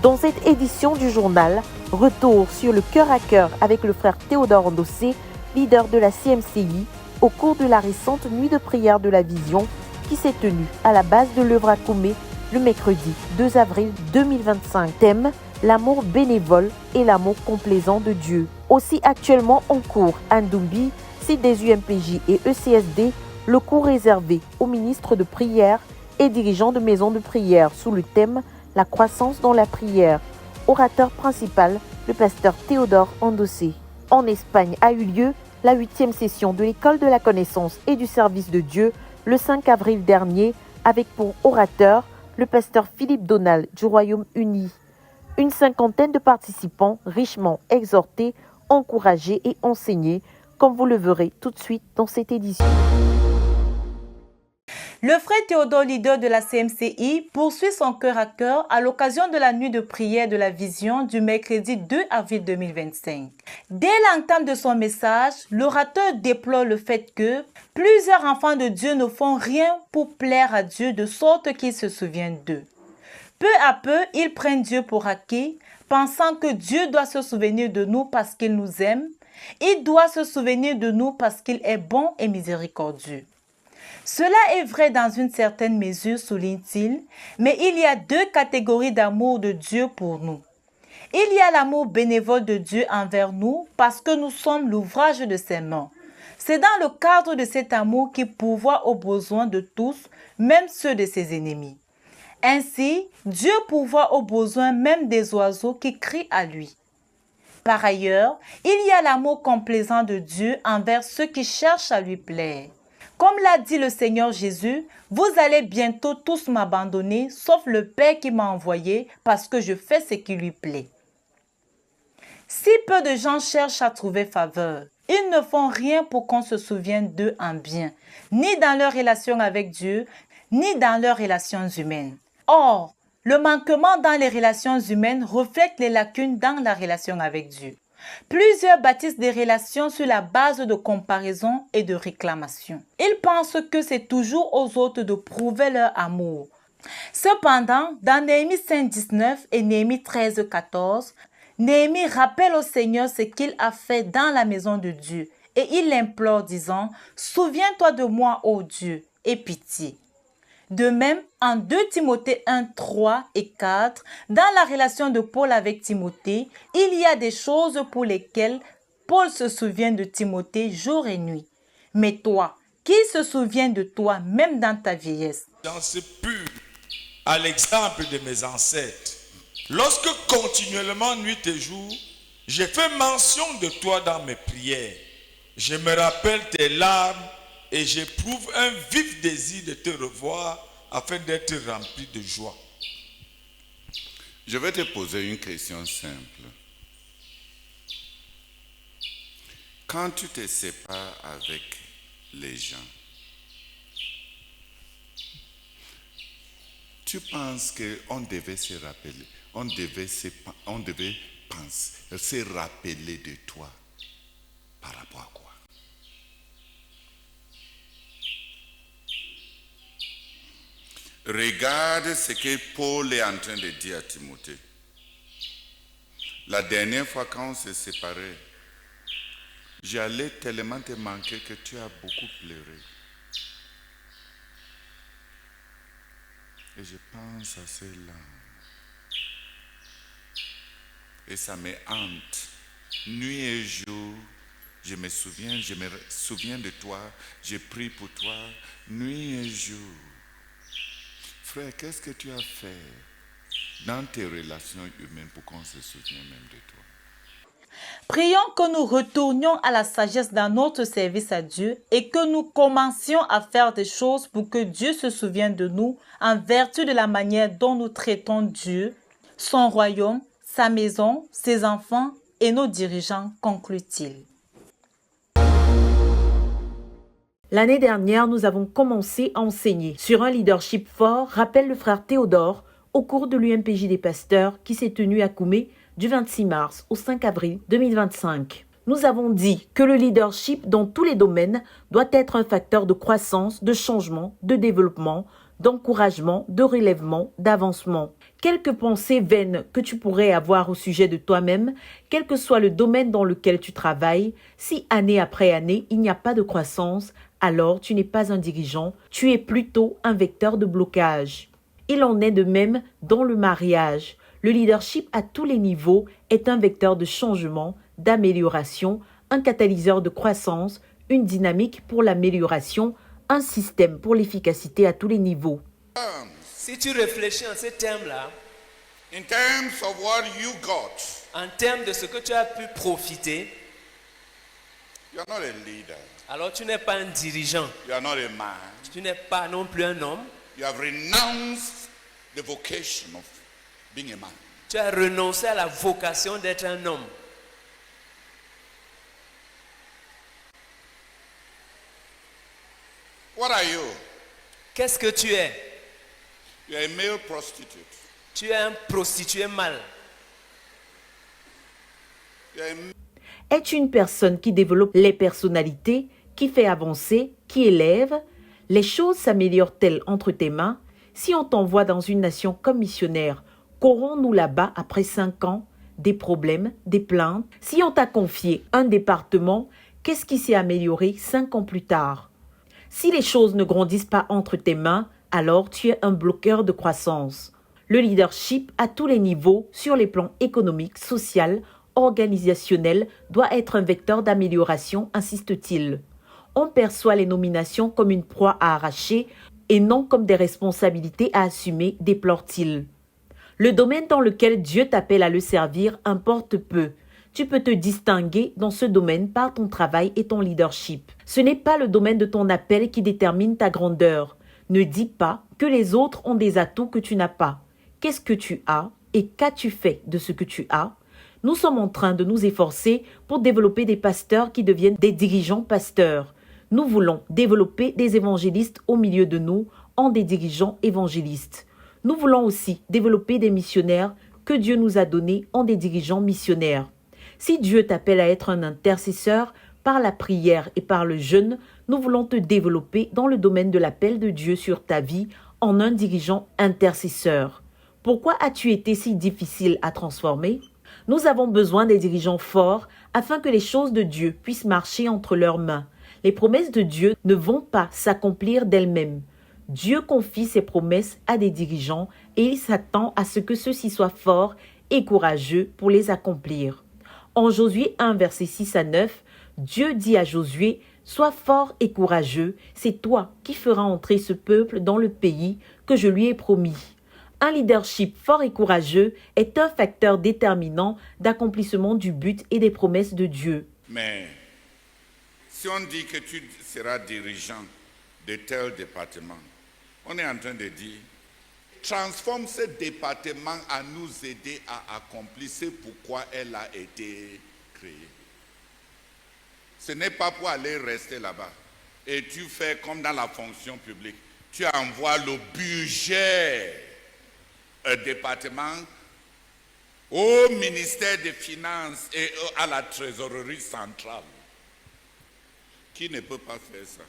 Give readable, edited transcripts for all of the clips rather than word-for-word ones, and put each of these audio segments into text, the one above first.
Dans cette édition du journal, retour sur le cœur à cœur avec le frère Théodore Ndossé, leader de la CMCI, au cours de la récente nuit de prière de la Vision qui s'est tenue à la base de l'œuvre à Koumé le mercredi 2 avril 2025. Thème: l'amour bénévole et l'amour complaisant de Dieu. Aussi actuellement en cours à Ndoumbi, site des UMPJ et ECSD, le cours réservé aux ministres de prière et dirigeants de maisons de prière sous le thème la croissance dans la prière. Orateur principal, le pasteur Théodore Ndossé. En Espagne a eu lieu la 8e session de l'école de la connaissance et du service de Dieu le 5 avril dernier avec pour orateur le pasteur Philippe Donald du Royaume-Uni. Une cinquantaine de participants richement exhortés, encouragés et enseignés, comme vous le verrez tout de suite dans cette édition. Le frère Théodore, leader de la CMCI, poursuit son cœur à cœur à l'occasion de la nuit de prière de la Vision du mercredi 2 avril 2025. Dès l'entame de son message, l'orateur déplore le fait que plusieurs enfants de Dieu ne font rien pour plaire à Dieu de sorte qu'il se souvienne d'eux. Peu à peu, ils prennent Dieu pour acquis, pensant que Dieu doit se souvenir de nous parce qu'il nous aime. Il doit se souvenir de nous parce qu'il est bon et miséricordieux. Cela est vrai dans une certaine mesure, souligne-t-il, mais il y a deux catégories d'amour de Dieu pour nous. Il y a l'amour bénévole de Dieu envers nous parce que nous sommes l'ouvrage de ses mains. C'est dans le cadre de cet amour qu'il pourvoit aux besoins de tous, même ceux de ses ennemis. Ainsi, Dieu pourvoit aux besoins même des oiseaux qui crient à lui. Par ailleurs, il y a l'amour complaisant de Dieu envers ceux qui cherchent à lui plaire. Comme l'a dit le Seigneur Jésus, vous allez bientôt tous m'abandonner, sauf le Père qui m'a envoyé, parce que je fais ce qui lui plaît. Si peu de gens cherchent à trouver faveur, ils ne font rien pour qu'on se souvienne d'eux en bien, ni dans leur relation avec Dieu, ni dans leurs relations humaines. Or, le manquement dans les relations humaines reflète les lacunes dans la relation avec Dieu. Plusieurs bâtissent des relations sur la base de comparaison et de réclamation. Ils pensent que c'est toujours aux autres de prouver leur amour. Cependant, dans Néhémie 5:19 et Néhémie 13:14, Néhémie rappelle au Seigneur ce qu'il a fait dans la maison de Dieu et il l'implore disant « Souviens-toi de moi, ô Dieu, et pitié ». De même, en 2 Timothée 1, 3 et 4, dans la relation de Paul avec Timothée, il y a des choses pour lesquelles Paul se souvient de Timothée jour et nuit. Mais toi, qui se souvient de toi même dans ta vieillesse? Dans ce pur, à l'exemple de mes ancêtres, lorsque continuellement, nuit et jour, j'ai fait mention de toi dans mes prières, je me rappelle tes larmes, et j'éprouve un vif désir de te revoir afin d'être rempli de joie. Je vais te poser une question simple. Quand tu te sépares avec les gens, tu penses qu'on devait se rappeler, on devait penser, se rappeler de toi par rapport à quoi? Regarde ce que Paul est en train de dire à Timothée. La dernière fois quand on s'est séparés, j'allais tellement te manquer que tu as beaucoup pleuré. Et je pense à ces larmes. Et ça me hante. Nuit et jour, je me souviens de toi, je prie pour toi, nuit et jour. Frère, qu'est-ce que tu as fait dans tes relations humaines pour qu'on se souvienne même de toi? Prions que nous retournions à la sagesse dans notre service à Dieu et que nous commencions à faire des choses pour que Dieu se souvienne de nous en vertu de la manière dont nous traitons Dieu, son royaume, sa maison, ses enfants et nos dirigeants, conclut-il. L'année dernière, nous avons commencé à enseigner sur un leadership fort, rappelle le frère Théodore, au cours de l'UMPJ des pasteurs qui s'est tenu à Koumé du 26 mars au 5 avril 2025. Nous avons dit que le leadership dans tous les domaines doit être un facteur de croissance, de changement, de développement, d'encouragement, de relèvement, d'avancement. Quelques pensées vaines que tu pourrais avoir au sujet de toi-même, quel que soit le domaine dans lequel tu travailles, si année après année, il n'y a pas de croissance, alors tu n'es pas un dirigeant, tu es plutôt un vecteur de blocage. Il en est de même dans le mariage. Le leadership à tous les niveaux est un vecteur de changement, d'amélioration, un catalyseur de croissance, une dynamique pour l'amélioration, un système pour l'efficacité à tous les niveaux. Si tu réfléchis en ces termes-là, In terms of what you got, en termes de ce que tu as pu profiter, you are not a leader. alors tu n'es pas un dirigeant, You are not a man. tu n'es pas non plus un homme, You have renounced the vocation of being a man. tu as renoncé à la vocation d'être un homme. What are you? Qu'est-ce que tu es? You are a male prostitute. Tu es un prostitué mâle. You are a Es-tu une personne qui développe les personnalités, qui fait avancer, qui élève? Les choses s'améliorent-elles entre tes mains? Si on t'envoie dans une nation comme missionnaire, qu'aurons-nous là-bas après 5 ans? Des problèmes, des plaintes? Si on t'a confié un département, qu'est-ce qui s'est amélioré 5 ans plus tard? Si les choses ne grandissent pas entre tes mains, alors tu es un bloqueur de croissance. Le leadership à tous les niveaux, sur les plans économiques, social, organisationnel, doit être un vecteur d'amélioration, insiste-t-il. On perçoit les nominations comme une proie à arracher et non comme des responsabilités à assumer, déplore-t-il. Le domaine dans lequel Dieu t'appelle à le servir importe peu. Tu peux te distinguer dans ce domaine par ton travail et ton leadership. Ce n'est pas le domaine de ton appel qui détermine ta grandeur. Ne dis pas que les autres ont des atouts que tu n'as pas. Qu'est-ce que tu as et qu'as-tu fait de ce que tu as? Nous sommes en train de nous efforcer pour développer des pasteurs qui deviennent des dirigeants pasteurs. Nous voulons développer des évangélistes au milieu de nous en des dirigeants évangélistes. Nous voulons aussi développer des missionnaires que Dieu nous a donnés en des dirigeants missionnaires. Si Dieu t'appelle à être un intercesseur par la prière et par le jeûne, nous voulons te développer dans le domaine de l'appel de Dieu sur ta vie en un dirigeant intercesseur. Pourquoi as-tu été si difficile à transformer? Nous avons besoin des dirigeants forts afin que les choses de Dieu puissent marcher entre leurs mains. Les promesses de Dieu ne vont pas s'accomplir d'elles-mêmes. Dieu confie ses promesses à des dirigeants et il s'attend à ce que ceux-ci soient forts et courageux pour les accomplir. En Josué 1, versets 6 à 9, Dieu dit à Josué, « Sois fort et courageux, c'est toi qui feras entrer ce peuple dans le pays que je lui ai promis. » Un leadership fort et courageux est un facteur déterminant d'accomplissement du but et des promesses de Dieu. Mais si on dit que tu seras dirigeant de tel département, on est en train de dire, transforme ce département à nous aider à accomplir ce pourquoi elle a été créée. Ce n'est pas pour aller rester là-bas. Et tu fais comme dans la fonction publique. Tu envoies le budget département au ministère des Finances et à la trésorerie centrale. Qui ne peut pas faire ça?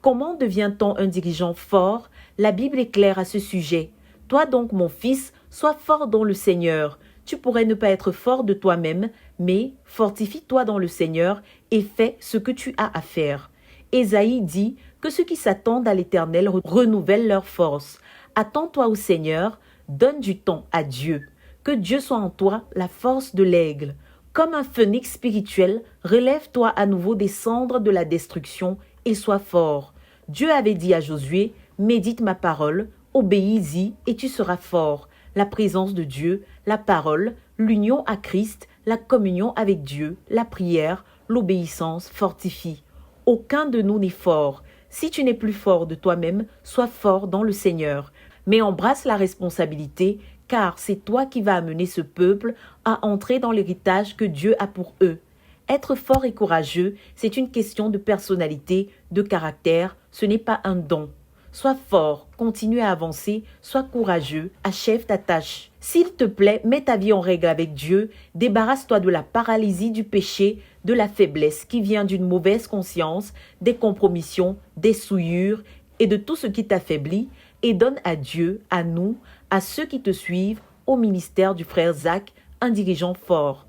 Comment devient-on un dirigeant fort? La Bible est claire à ce sujet. Toi donc, mon fils, sois fort dans le Seigneur. Tu pourrais ne pas être fort de toi-même, mais fortifie-toi dans le Seigneur et fais ce que tu as à faire. Ésaïe dit que ceux qui s'attendent à l'Éternel renouvellent leur force. Attends-toi au Seigneur, donne du temps à Dieu. Que Dieu soit en toi la force de l'aigle. Comme un phénix spirituel, relève-toi à nouveau des cendres de la destruction et sois fort. Dieu avait dit à Josué, médite ma parole, obéis-y et tu seras fort. La présence de Dieu, la parole, l'union à Christ, la communion avec Dieu, la prière, l'obéissance fortifient. Aucun de nous n'est fort. Si tu n'es plus fort de toi-même, sois fort dans le Seigneur. Mais embrasse la responsabilité, car c'est toi qui vas amener ce peuple à entrer dans l'héritage que Dieu a pour eux. Être fort et courageux, c'est une question de personnalité, de caractère, ce n'est pas un don. Sois fort, continue à avancer, sois courageux, achève ta tâche. S'il te plaît, mets ta vie en règle avec Dieu, débarrasse-toi de la paralysie du péché, de la faiblesse qui vient d'une mauvaise conscience, des compromissions, des souillures et de tout ce qui t'affaiblit et donne à Dieu, à nous, à ceux qui te suivent, au ministère du frère Zach, un dirigeant fort.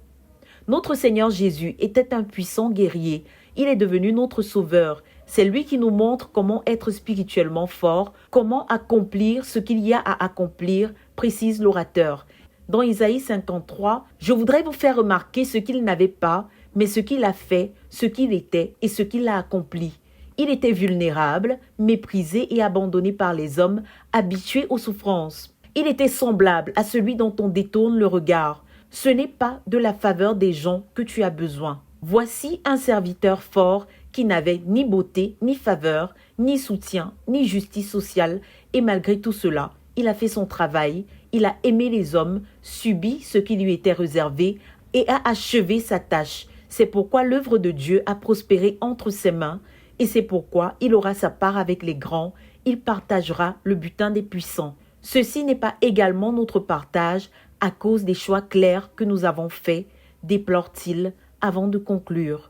Notre Seigneur Jésus était un puissant guerrier. Il est devenu notre sauveur. C'est lui qui nous montre comment être spirituellement fort, comment accomplir ce qu'il y a à accomplir, précise l'orateur. Dans Isaïe 53, je voudrais vous faire remarquer ce qu'il n'avait pas, mais ce qu'il a fait, ce qu'il était et ce qu'il a accompli. Il était vulnérable, méprisé et abandonné par les hommes, habitués aux souffrances. Il était semblable à celui dont on détourne le regard. Ce n'est pas de la faveur des gens que tu as besoin. Voici un serviteur fort qui n'avait ni beauté, ni faveur, ni soutien, ni justice sociale, et malgré tout cela, il a fait son travail, il a aimé les hommes, subi ce qui lui était réservé et a achevé sa tâche. C'est pourquoi l'œuvre de Dieu a prospéré entre ses mains, et c'est pourquoi il aura sa part avec les grands, il partagera le butin des puissants. Ceci n'est pas également notre partage à cause des choix clairs que nous avons faits, déplore-t-il avant de conclure.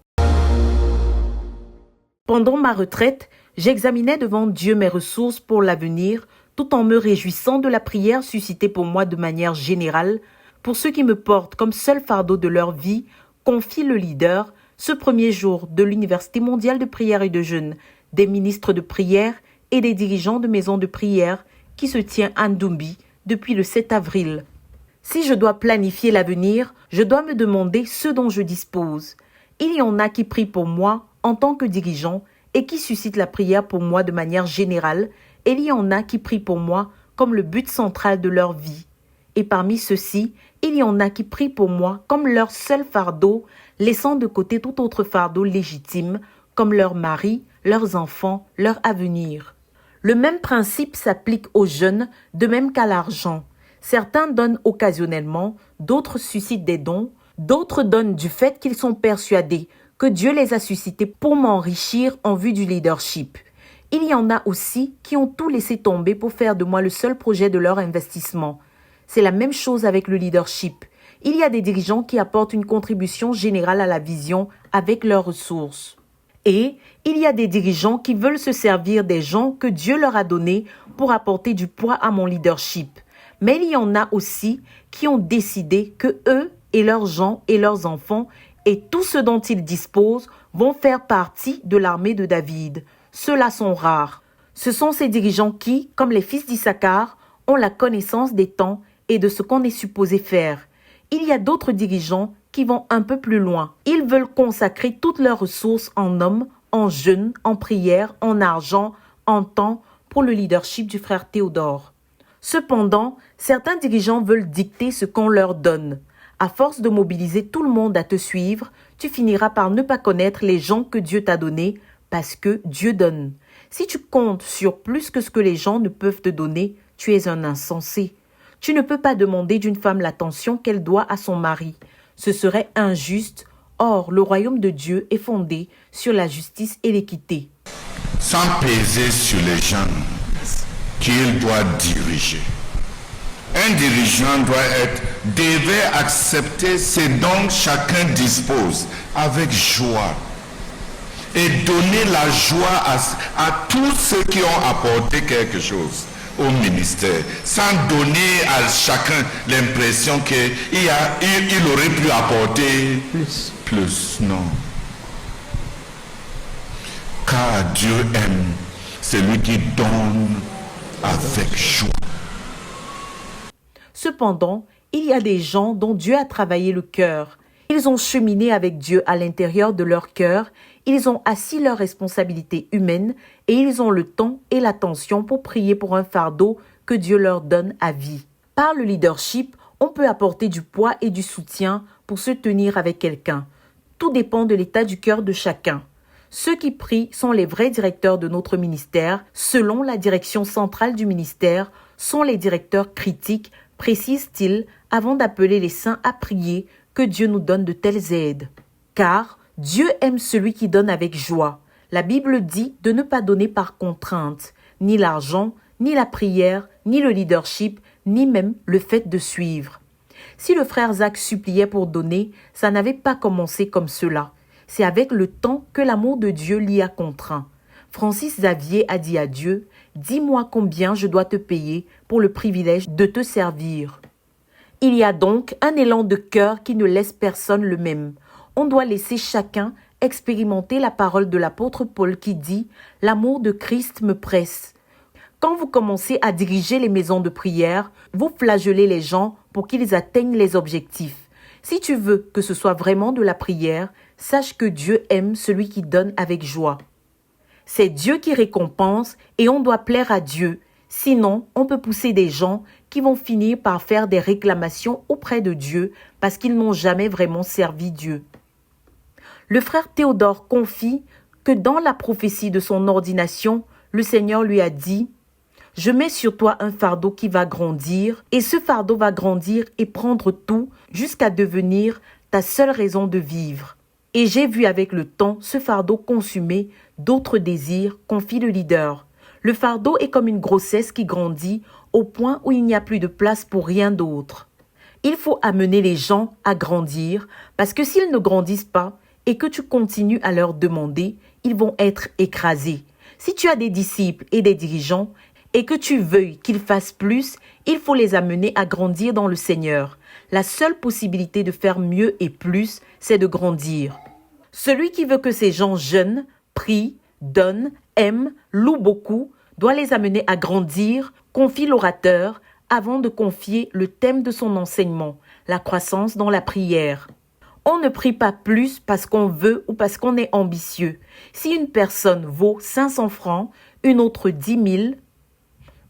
Pendant ma retraite, j'examinais devant Dieu mes ressources pour l'avenir, tout en me réjouissant de la prière suscitée pour moi de manière générale. Pour ceux qui me portent comme seul fardeau de leur vie, confie le leader, ce premier jour de l'Université mondiale de prière et de jeûne, des ministres de prière et des dirigeants de maisons de prière qui se tient à Ndumbi depuis le 7 avril. Si je dois planifier l'avenir, je dois me demander ce dont je dispose. Il y en a qui prient pour moi en tant que dirigeant et qui suscitent la prière pour moi de manière générale, et il y en a qui prient pour moi comme le but central de leur vie. Et parmi ceux-ci, il y en a qui prient pour moi comme leur seul fardeau, laissant de côté tout autre fardeau légitime, comme leur mari, leurs enfants, leur avenir. Le même principe s'applique aux jeunes, de même qu'à l'argent. Certains donnent occasionnellement, d'autres suscitent des dons, d'autres donnent du fait qu'ils sont persuadés que Dieu les a suscités pour m'enrichir en vue du leadership. Il y en a aussi qui ont tout laissé tomber pour faire de moi le seul projet de leur investissement. C'est la même chose avec le leadership. Il y a des dirigeants qui apportent une contribution générale à la vision avec leurs ressources. Et il y a des dirigeants qui veulent se servir des gens que Dieu leur a donnés pour apporter du poids à mon leadership. Mais il y en a aussi qui ont décidé que eux et leurs gens et leurs enfants et tout ce dont ils disposent vont faire partie de l'armée de David. Ceux-là sont rares. Ce sont ces dirigeants qui, comme les fils d'Issachar, ont la connaissance des temps et de ce qu'on est supposé faire. Il y a d'autres dirigeants qui vont un peu plus loin. Ils veulent consacrer toutes leurs ressources en hommes, en jeûne, en prière, en argent, en temps pour le leadership du frère Théodore. Cependant, certains dirigeants veulent dicter ce qu'on leur donne. À force de mobiliser tout le monde à te suivre, tu finiras par ne pas connaître les gens que Dieu t'a donnés parce que Dieu donne. Si tu comptes sur plus que ce que les gens ne peuvent te donner, tu es un insensé. Tu ne peux pas demander d'une femme l'attention qu'elle doit à son mari. Ce serait injuste. Or, le royaume de Dieu est fondé sur la justice et l'équité. Sans peser sur les gens qu'il doit diriger. Un dirigeant devait accepter ce dont chacun dispose avec joie et donner la joie à tous ceux qui ont apporté quelque chose au ministère, sans donner à chacun l'impression qu'il aurait pu apporter plus. Non. Car Dieu aime celui qui donne avec joie. Cependant, il y a des gens dont Dieu a travaillé le cœur. Ils ont cheminé avec Dieu à l'intérieur de leur cœur, ils ont assis leurs responsabilités humaines et ils ont le temps et l'attention pour prier pour un fardeau que Dieu leur donne à vie. Par le leadership, on peut apporter du poids et du soutien pour se tenir avec quelqu'un. Tout dépend de l'état du cœur de chacun. Ceux qui prient sont les vrais directeurs de notre ministère, selon la direction centrale du ministère, sont les directeurs critiques, précise-t-il, avant d'appeler les saints à prier que Dieu nous donne de telles aides. Car Dieu aime celui qui donne avec joie. La Bible dit de ne pas donner par contrainte, ni l'argent, ni la prière, ni le leadership, ni même le fait de suivre. Si le frère Zach suppliait pour donner, ça n'avait pas commencé comme cela. C'est avec le temps que l'amour de Dieu l'y a contraint. Francis Xavier a dit à Dieu, « Dis-moi combien je dois te payer pour le privilège de te servir. » Il y a donc un élan de cœur qui ne laisse personne le même. On doit laisser chacun expérimenter la parole de l'apôtre Paul qui dit « L'amour de Christ me presse ». Quand vous commencez à diriger les maisons de prière, vous flagellez les gens pour qu'ils atteignent les objectifs. Si tu veux que ce soit vraiment de la prière, sache que Dieu aime celui qui donne avec joie. C'est Dieu qui récompense et on doit plaire à Dieu. Sinon, on peut pousser des gens qui vont finir par faire des réclamations auprès de Dieu parce qu'ils n'ont jamais vraiment servi Dieu. Le frère Théodore confie que dans la prophétie de son ordination, le Seigneur lui a dit « Je mets sur toi un fardeau qui va grandir et ce fardeau va grandir et prendre tout jusqu'à devenir ta seule raison de vivre. Et j'ai vu avec le temps ce fardeau consumer d'autres désirs, confie le leader. Le fardeau est comme une grossesse qui grandit au point où il n'y a plus de place pour rien d'autre. Il faut amener les gens à grandir parce que s'ils ne grandissent pas et que tu continues à leur demander, ils vont être écrasés. Si tu as des disciples et des dirigeants et que tu veuilles qu'ils fassent plus, il faut les amener à grandir dans le Seigneur. La seule possibilité de faire mieux et plus, c'est de grandir. Celui qui veut que ces gens jeûnent, prient, donnent, aiment, louent beaucoup, doit les amener à grandir, confie l'orateur, avant de confier le thème de son enseignement, la croissance dans la prière. On ne prie pas plus parce qu'on veut ou parce qu'on est ambitieux. Si une personne vaut 500 francs, une autre 10 000,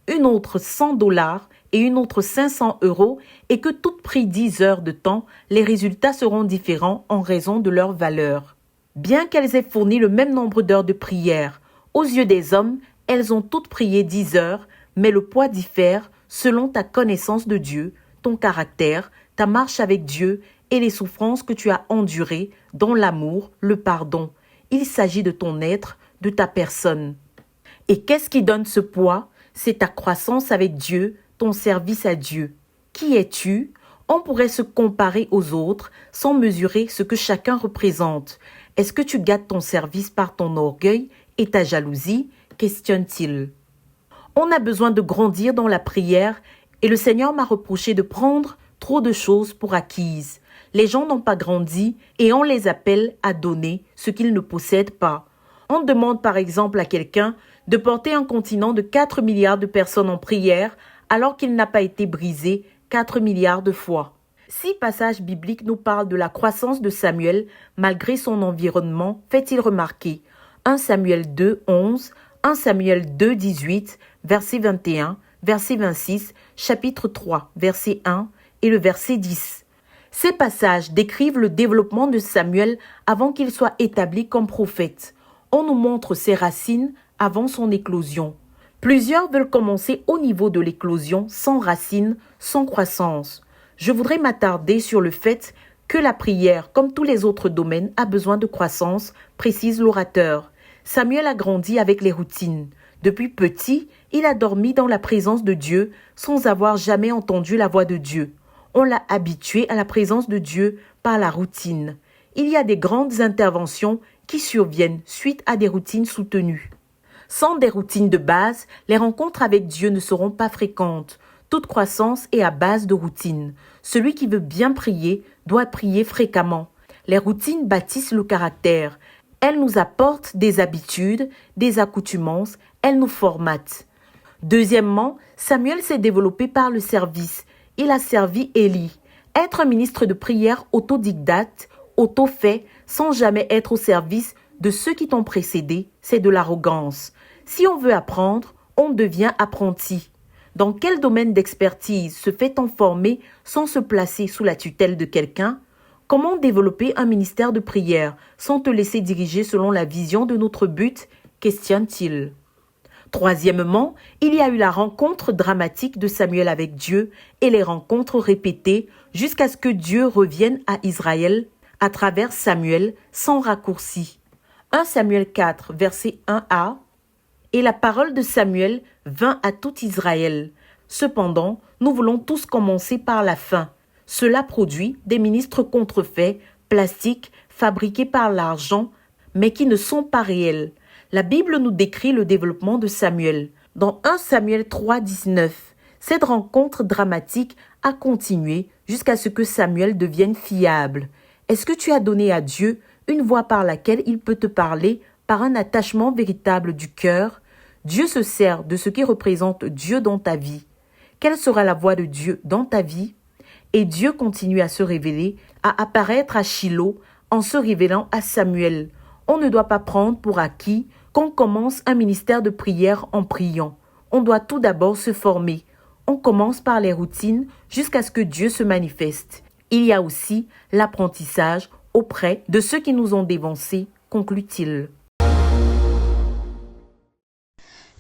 une autre 100 $ et une autre 500 € et que toutes prient 10 heures de temps, les résultats seront différents en raison de leur valeur. Bien qu'elles aient fourni le même nombre d'heures de prière, aux yeux des hommes, elles ont toutes prié 10 heures, mais le poids diffère selon ta connaissance de Dieu, ton caractère, ta marche avec Dieu et les souffrances que tu as endurées dans l'amour, le pardon. Il s'agit de ton être, de ta personne. Et qu'est-ce qui donne ce poids? C'est ta croissance avec Dieu, ton service à Dieu. Qui es-tu? On pourrait se comparer aux autres sans mesurer ce que chacun représente. Est-ce que tu gâtes ton service par ton orgueil et ta jalousie? Questionne-t-il. On a besoin de grandir dans la prière et le Seigneur m'a reproché de prendre trop de choses pour acquises. Les gens n'ont pas grandi et on les appelle à donner ce qu'ils ne possèdent pas. On demande par exemple à quelqu'un de porter un continent de 4 milliards de personnes en prière alors qu'il n'a pas été brisé 4 milliards de fois. 6 passages bibliques nous parlent de la croissance de Samuel malgré son environnement, fait-il remarquer. 1 Samuel 2, 11, 1 Samuel 2, 18, verset 21, verset 26, chapitre 3, verset 1 et le verset 10. Ces passages décrivent le développement de Samuel avant qu'il soit établi comme prophète. On nous montre ses racines avant son éclosion. Plusieurs veulent commencer au niveau de l'éclosion, sans racines, sans croissance. Je voudrais m'attarder sur le fait que la prière, comme tous les autres domaines, a besoin de croissance, précise l'orateur. Samuel a grandi avec les routines. Depuis petit, il a dormi dans la présence de Dieu sans avoir jamais entendu la voix de Dieu. On l'a habitué à la présence de Dieu par la routine. Il y a des grandes interventions qui surviennent suite à des routines soutenues. Sans des routines de base, les rencontres avec Dieu ne seront pas fréquentes. Toute croissance est à base de routines. Celui qui veut bien prier doit prier fréquemment. Les routines bâtissent le caractère. Elles nous apportent des habitudes, des accoutumances, elles nous formatent. Deuxièmement, Samuel s'est développé par le service. Il a servi Élie. Être un ministre de prière autodidacte, auto-fait, sans jamais être au service de ceux qui t'ont précédé, c'est de l'arrogance. Si on veut apprendre, on devient apprenti. Dans quel domaine d'expertise se fait-on former sans se placer sous la tutelle de quelqu'un? Comment développer un ministère de prière sans te laisser diriger selon la vision de notre but? Questionne-t-il. Troisièmement, il y a eu la rencontre dramatique de Samuel avec Dieu et les rencontres répétées jusqu'à ce que Dieu revienne à Israël à travers Samuel sans raccourci. 1 Samuel 4, verset 1a. Et la parole de Samuel vint à tout Israël. Cependant, nous voulons tous commencer par la fin. Cela produit des ministres contrefaits, plastiques, fabriqués par l'argent, mais qui ne sont pas réels. La Bible nous décrit le développement de Samuel. Dans 1 Samuel 3, 19, cette rencontre dramatique a continué jusqu'à ce que Samuel devienne fiable. Est-ce que tu as donné à Dieu une voix par laquelle il peut te parler par un attachement véritable du cœur? Dieu se sert de ce qui représente Dieu dans ta vie. Quelle sera la voix de Dieu dans ta vie? Et Dieu continue à se révéler, à apparaître à Shilo en se révélant à Samuel. On ne doit pas prendre pour acquis qu'on commence un ministère de prière en priant. On doit tout d'abord se former. On commence par les routines jusqu'à ce que Dieu se manifeste. Il y a aussi l'apprentissage auprès de ceux qui nous ont dévancés, conclut-il.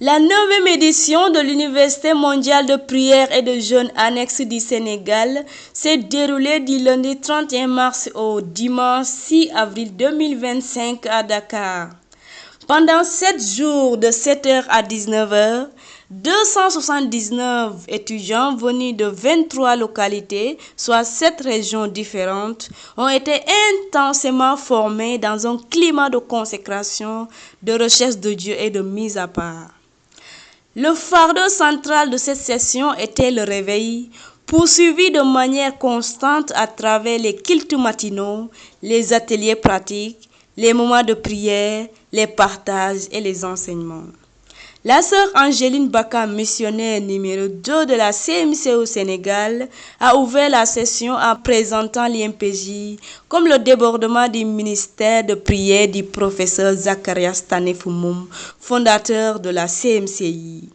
La 9e édition de l'Université mondiale de prière et de jeûne annexe du Sénégal s'est déroulée du lundi 31 mars au dimanche 6 avril 2025 à Dakar. Pendant 7 jours de 7h à 19h, 279 étudiants venus de 23 localités, soit 7 régions différentes, ont été intensément formés dans un climat de consécration, de recherche de Dieu et de mise à part. Le fardeau central de cette session était le réveil, poursuivi de manière constante à travers les cultes matinaux, les ateliers pratiques, les moments de prière, les partages et les enseignements. La sœur Angéline Baka, missionnaire numéro 2 de la CMC au Sénégal, a ouvert la session en présentant l'IMPJ comme le débordement du ministère de prière du professeur Zacharias Tanefoumoum, fondateur de la CMCI.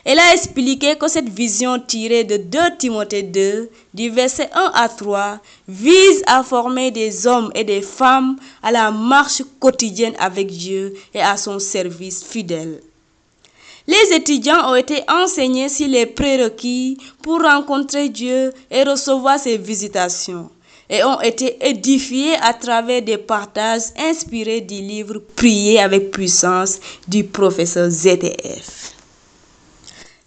Elle a expliqué que cette vision tirée de 2 Timothée 2, du verset 1 à 3, vise à former des hommes et des femmes à la marche quotidienne avec Dieu et à son service fidèle. Les étudiants ont été enseignés sur les prérequis pour rencontrer Dieu et recevoir ses visitations, et ont été édifiés à travers des partages inspirés du livre Prier avec puissance du professeur ZTF.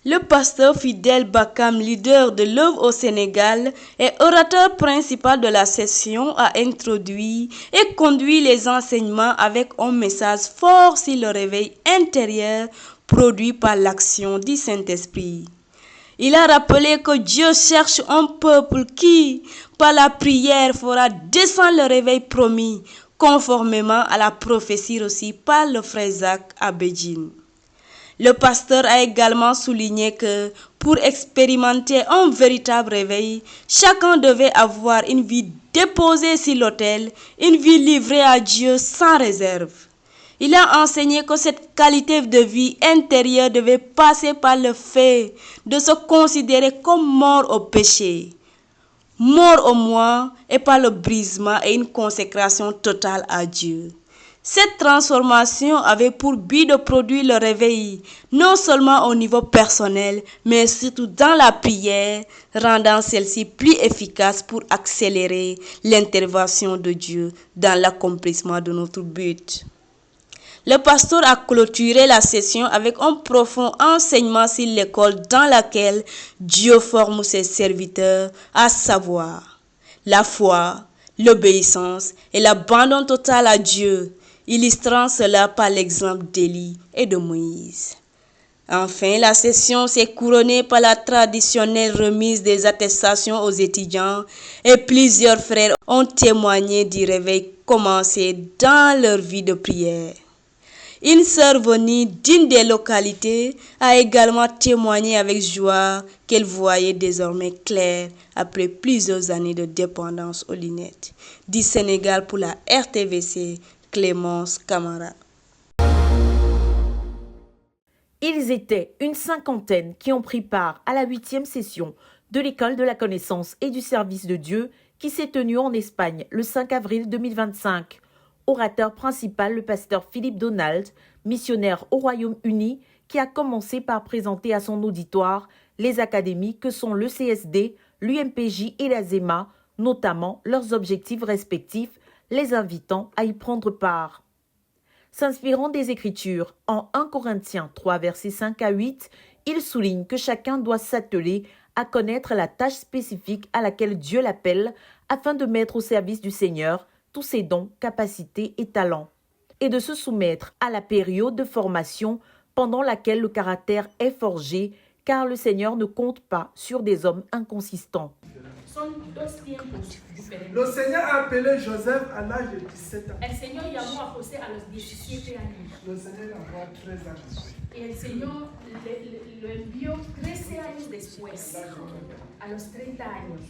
Le pasteur Fidèle Bakam, leader de l'œuvre au Sénégal et orateur principal de la session, a introduit et conduit les enseignements avec un message fort sur le réveil intérieur produit par l'action du Saint-Esprit. Il a rappelé que Dieu cherche un peuple qui, par la prière, fera descendre le réveil promis, conformément à la prophétie reçue par le frère Zach à Beijing. Le pasteur a également souligné que pour expérimenter un véritable réveil, chacun devait avoir une vie déposée sur l'autel, une vie livrée à Dieu sans réserve. Il a enseigné que cette qualité de vie intérieure devait passer par le fait de se considérer comme mort au péché, mort au moi et par le brisement et une consécration totale à Dieu. Cette transformation avait pour but de produire le réveil, non seulement au niveau personnel, mais surtout dans la prière, rendant celle-ci plus efficace pour accélérer l'intervention de Dieu dans l'accomplissement de notre but. Le pasteur a clôturé la session avec un profond enseignement sur l'école dans laquelle Dieu forme ses serviteurs, à savoir la foi, l'obéissance et l'abandon total à Dieu, illustrant cela par l'exemple d'Élie et de Moïse. Enfin, la session s'est couronnée par la traditionnelle remise des attestations aux étudiants et plusieurs frères ont témoigné du réveil commencé dans leur vie de prière. Une sœur venue d'une des localités a également témoigné avec joie qu'elle voyait désormais clair après plusieurs années de dépendance aux lunettes. Du Sénégal pour la RTVC, Clémence Camara. Ils étaient une 50aine qui ont pris part à la 8e session de l'École de la connaissance et du service de Dieu qui s'est tenue en Espagne le 5 avril 2025. Orateur principal, le pasteur Philippe Donald, missionnaire au Royaume-Uni, qui a commencé par présenter à son auditoire les académies que sont le CSD, l'UMPJ et la ZEMA, notamment leurs objectifs respectifs, les invitant à y prendre part. S'inspirant des Écritures, en 1 Corinthiens 3, versets 5 à 8, il souligne que chacun doit s'atteler à connaître la tâche spécifique à laquelle Dieu l'appelle afin de mettre au service du Seigneur tous ses dons, capacités et talents. et de se soumettre à la période de formation pendant laquelle le caractère est forgé, car le Seigneur ne compte pas sur des hommes inconsistants. Le Seigneur a appelé Joseph à l'âge de 17 ans. El Señor llamó a José a los 17 años. Le Seigneur l'envoie 13 ans après. Y el Señor lo envió 13 años después, a los 30 años.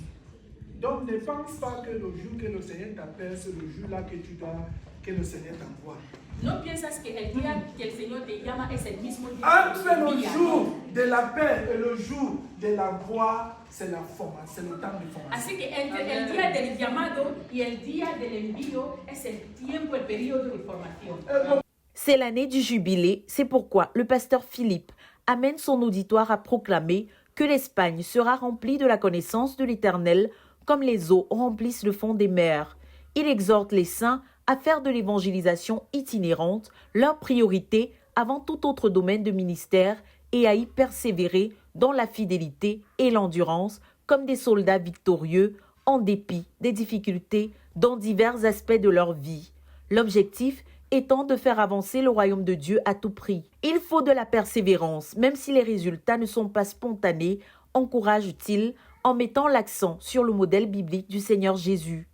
Donc ne pense pas que le jour que le Seigneur t'appelle, c'est le jour-là que le Seigneur t'envoie. No piensas que el día que el Señor te llama es el mismo día Entre que le te envía. jour de l'appel et le jour de la voix, c'est la formation, c'est le temps de formation. Así que entre el día del llamado y el día del envío es el tiempo, el periodo de formación. C'est l'année du jubilé, c'est pourquoi le pasteur Philippe amène son auditoire à proclamer que l'Espagne sera remplie de la connaissance de l'Éternel comme les eaux remplissent le fond des mers. Il exhorte les saints à faire de l'évangélisation itinérante leur priorité avant tout autre domaine de ministère et à y persévérer dans la fidélité et l'endurance comme des soldats victorieux en dépit des difficultés dans divers aspects de leur vie. L'objectif étant de faire avancer le royaume de Dieu à tout prix. Il faut de la persévérance, même si les résultats ne sont pas spontanés, encourage-t-il en mettant l'accent sur le modèle biblique du Seigneur Jésus.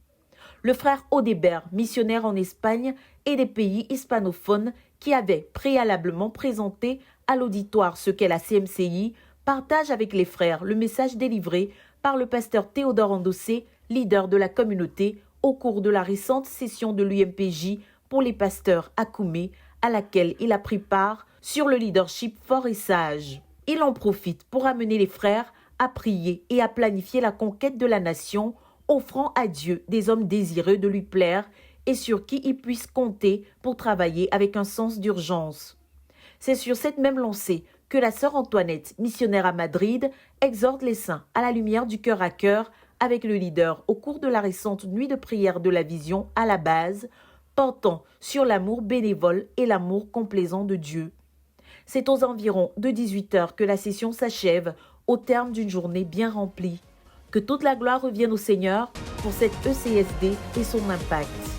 Le frère Audebert, missionnaire en Espagne et des pays hispanophones qui avait préalablement présenté à l'auditoire ce qu'est la CMCI, partage avec les frères le message délivré par le pasteur Théodore Andossé, leader de la communauté, au cours de la récente session de l'UMPJ pour les pasteurs à Koumé, à laquelle il a pris part sur le leadership fort et sage. Il en profite pour amener les frères à prier et à planifier la conquête de la nation, offrant à Dieu des hommes désireux de lui plaire et sur qui il puisse compter pour travailler avec un sens d'urgence. C'est sur cette même lancée que la sœur Antoinette, missionnaire à Madrid, exhorte les saints à la lumière du cœur à cœur avec le leader au cours de la récente nuit de prière de la vision à la base, portant sur l'amour bénévole et l'amour complaisant de Dieu. C'est aux environs de 18 heures que la session s'achève au terme d'une journée bien remplie. Que toute la gloire revienne au Seigneur pour cette ECSD et son impact.